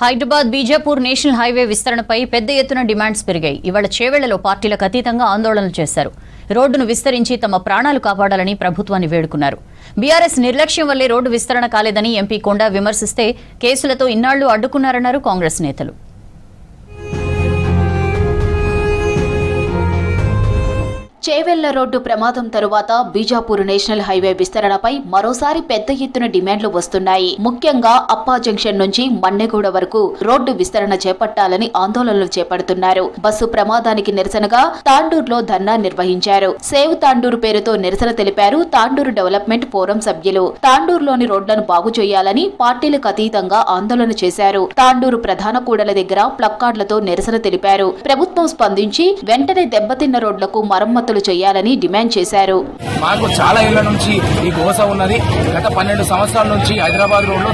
Hyderabad Bijapur national highway విస్తరణపై పెద్ద ఎత్తున demands పెరిగాయి. ఇవాళ చేవెళ్లలో పార్టీలకు అతీతంగా ఆందోళనలు చేశారు. రోడ్డును విస్తరించి తమ ప్రాణాలు కాపాడాలని ప్రభుత్వాన్ని వేడుకున్నారు. బీఆర్ఎస్ నిర్లక్ష్యం వల్లే రోడ్డు విస్తరణ కాలేదని ఎంపీ కొండా విమర్శిస్తే కేసులతో ఇన్నాళ్లు అడ్డుకున్నారన్నారు కాంగ్రెస్ నేతలు. చేవెళ్ల రోడ్డు ప్రమాదం తరువాత బీజాపూర్ నేషనల్ హైవే విస్తరణపై మరోసారి పెద్ద ఎత్తున డిమాండ్లు వస్తున్నాయి. ముఖ్యంగా అప్పా జంక్షన్ నుంచి మన్నెగూడ వరకు రోడ్డు విస్తరణ చేపట్టాలని ఆందోళనలు చేపడుతున్నారు. బస్సు ప్రమాదానికి నిరసనగా తాండూరులో ధర్నా నిర్వహించారు. సేవ్ తాండూరు పేరుతో నిరసన తెలిపారు తాండూరు డెవలప్మెంట్ ఫోరం సభ్యులు. తాండూరులోని రోడ్లను బాగు చేయాలని పార్టీలకు అతీతంగా ఆందోళన చేశారు. తాండూరు ప్రధాన కూడల దగ్గర ప్లక్కార్డులతో నిరసన తెలిపారు. ప్రభుత్వం స్పందించి వెంటనే దెబ్బతిన్న రోడ్లకు మరమ్మతులు చేయాలని డిమాండ్ చేశారు. మాకు చాలా ఏళ్ల నుంచి ఈ గోస ఉన్నది. గత 12 సంవత్సరాల నుంచి హైదరాబాద్ రోడ్లో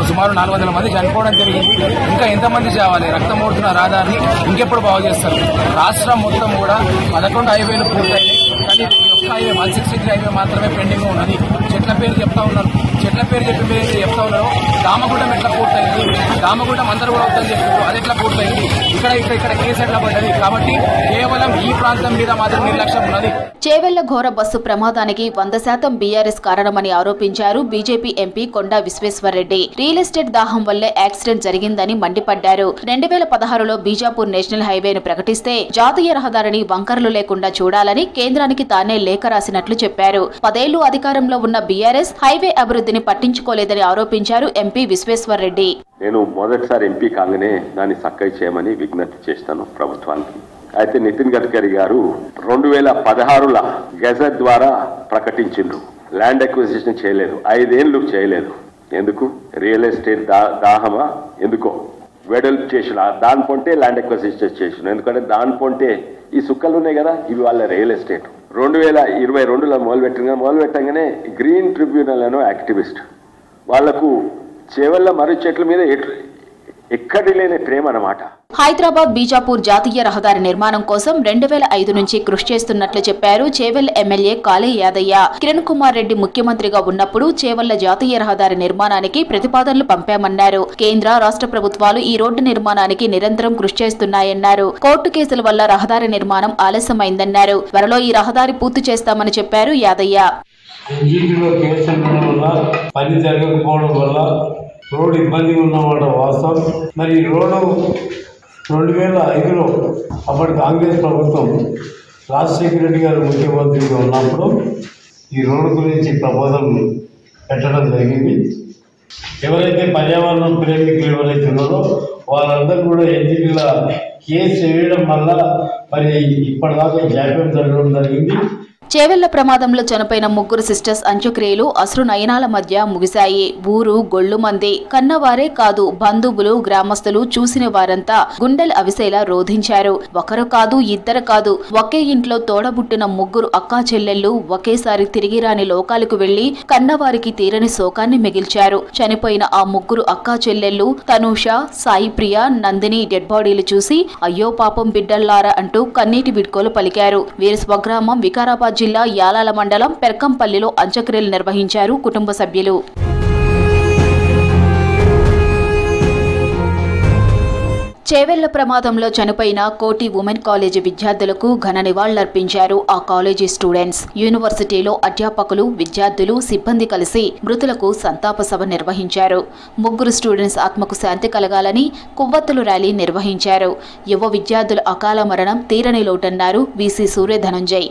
సుమారు 400 మంది చనిపోవడం జరిగింది. ఇంకా ఎంతమంది చావాలి? రక్తమూడుతున్న రహదారిని ఇంకెప్పుడు బాగు చేస్తారు? రాష్ట్రం మొత్తం కూడా 11 హైవేలు పూర్తయింది. కానీ ఒక్క హైవే 163 హైవే మాత్రమే పెండింగ్ ఉన్నది. చెట్ల పేరు చెప్తా ఉన్నారు. చెట్ల పేరు చెప్పి చెప్తా ఉన్నారు. దామగుండం ఎట్లా పూర్తయింది? దామగుండం అందరూ కూడా వద్దని చెప్పారు. అది ఎట్లా పూర్తయింది? ఇక్కడ కేసు ఎట్లా పడ్డది? కాబట్టి కేవలం ఈ ప్రాంతం మీద మాత్రం నిర్లక్ష్యం ఉన్నది. చేవెళ్ల ఘోర బస్సు ప్రమాదానికి 100% బీఆర్ఎస్ కారణమని ఆరోపించారు బీజేపీ ఎంపీ కొండా విశ్వేశ్వర్రెడ్డి. రియల్ ఎస్టేట్ దాహం వల్లే యాక్సిడెంట్ జరిగిందని మండిపడ్డారు. 2016లో బీజాపూర్ నేషనల్ హైవేను ప్రకటిస్తే జాతీయ రహదారిని వంకరలు లేకుండా చూడాలని కేంద్రానికి తానే లేఖ రాసినట్లు చెప్పారు. 10 ఏళ్లు అధికారంలో ఉన్న బీఆర్ఎస్ హైవే అభివృద్ధిని పట్టించుకోలేదని ఆరోపించారు ఎంపీ విశ్వేశ్వర్రెడ్డి. నేను మొదటిసారి ఎంపీ కాగానే దాన్ని చక్కగా చేయమని విజ్ఞప్తి చేస్తాను ప్రభుత్వానికి. అయితే నితిన్ గడ్కరీ గారు 2016లో గెజెట్ ద్వారా ప్రకటించిండ్రు. ల్యాండ్ అక్విజిషన్ చేయలేదు. 5 ఏళ్ళు చేయలేదు. ఎందుకు? రియల్ ఎస్టేట్ దాహమా? ఎందుకో వెడల్పు చేసిన దాని పొంటే ల్యాండ్ అక్విజిషన్ చేసిన. ఎందుకంటే దాని పొంటే ఈ సుక్కలు ఉన్నాయి కదా, ఇవి వాళ్ళ రియల్ ఎస్టేట్. 2022లో మొదలుపెట్టగానే గ్రీన్ ట్రిబ్యునల్ అనే యాక్టివిస్ట్ వాళ్లకు చేవెళ్ల మర్రి చెట్ల మీద ఎక్కడి లేని ప్రేమ అన్నమాట. హైదరాబాద్ బీజాపూర్ జాతీయ రహదారి నిర్మాణం కోసం 2005 నుంచి కృషి చేస్తున్నట్లు చెప్పారు చేవెళ్ల ఎమ్మెల్యే కాళే యాదయ్య. కిరణ్ కుమార్ రెడ్డి ముఖ్యమంత్రిగా ఉన్నప్పుడు చేవెళ్ల జాతీయ రహదారి నిర్మాణానికి ప్రతిపాదనలు పంపామన్నారు. కేంద్ర రాష్ట్ర ప్రభుత్వాలు ఈ రోడ్డు నిర్మాణానికి నిరంతరం కృషి చేస్తున్నాయన్నారు. కోర్టు కేసుల వల్ల రహదారి నిర్మాణం ఆలస్యమైందన్నారు. త్వరలో ఈ రహదారి పూర్తి చేస్తామని చెప్పారు యాదయ్య. రోడ్డు ఇబ్బంది ఉన్నమాట వాస్తవం. మరి ఈ రోడ్డు 2005లో అప్పటి కాంగ్రెస్ ప్రభుత్వం రాజశేఖర రెడ్డి గారు ముఖ్యమంత్రిగా ఉన్నప్పుడు ఈ రోడ్డు గురించి ప్రపోజల్ పెట్టడం జరిగింది. ఎవరైతే పర్యావరణం ప్రేమికులు ఎవరైతే ఉన్నారో వాళ్ళందరూ కూడా ఎన్నికల కేసు వేయడం వల్ల మరి ఇప్పటిదాకా జాప్యం జరగడం జరిగింది. చేవెళ్ల ప్రమాదంలో చనిపోయిన 3 సిస్టర్స్ అంత్యక్రియలు అశ్రు నయనాల మధ్య ముగిశాయి. ఊరు గొల్లుమంది. కన్నవారే కాదు, బంధువులు గ్రామస్తులు చూసిన వారంతా గుండెలు అవిసేలా రోధించారు. ఒకరు కాదు, ఇద్దరు కాదు, ఒకే ఇంట్లో తోడబుట్టిన 3 అక్కా చెల్లెళ్లు ఒకేసారి తిరిగి రాని లోకాలకు వెళ్లి కన్నవారికి తీరని శోకాన్ని మిగిల్చారు. చనిపోయిన ఆ 3 అక్కా చెల్లెళ్లు తనూష, సాయి ప్రియ, నందిని డెడ్ బాడీలు చూసి అయ్యో పాపం బిడ్డల్లారా అంటూ కన్నీటి విడ్కోలు పలికారు. వీరి స్వగ్రామం వికారాబాద్ జిల్లా యాలాల మండలం పెర్కంపల్లిలో అంత్యక్రియలు నిర్వహించారు కుటుంబ సభ్యులు. చేవెళ్ల ప్రమాదంలో చనిపోయిన కోటి ఉమెన్ కాలేజీ విద్యార్థులకు ఘన నివాళులర్పించారు ఆ కాలేజీ స్టూడెంట్స్. యూనివర్సిటీలో అధ్యాపకులు, విద్యార్థులు, సిబ్బంది కలిసి మృతులకు సంతాప సభ నిర్వహించారు. 3 స్టూడెంట్స్ ఆత్మకు శాంతి కలగాలని కొవ్వొత్తుల ర్యాలీ నిర్వహించారు. యువ విద్యార్థుల అకాల మరణం తీరని లోటన్నారు వీసీ సూర్య ధనంజయ్.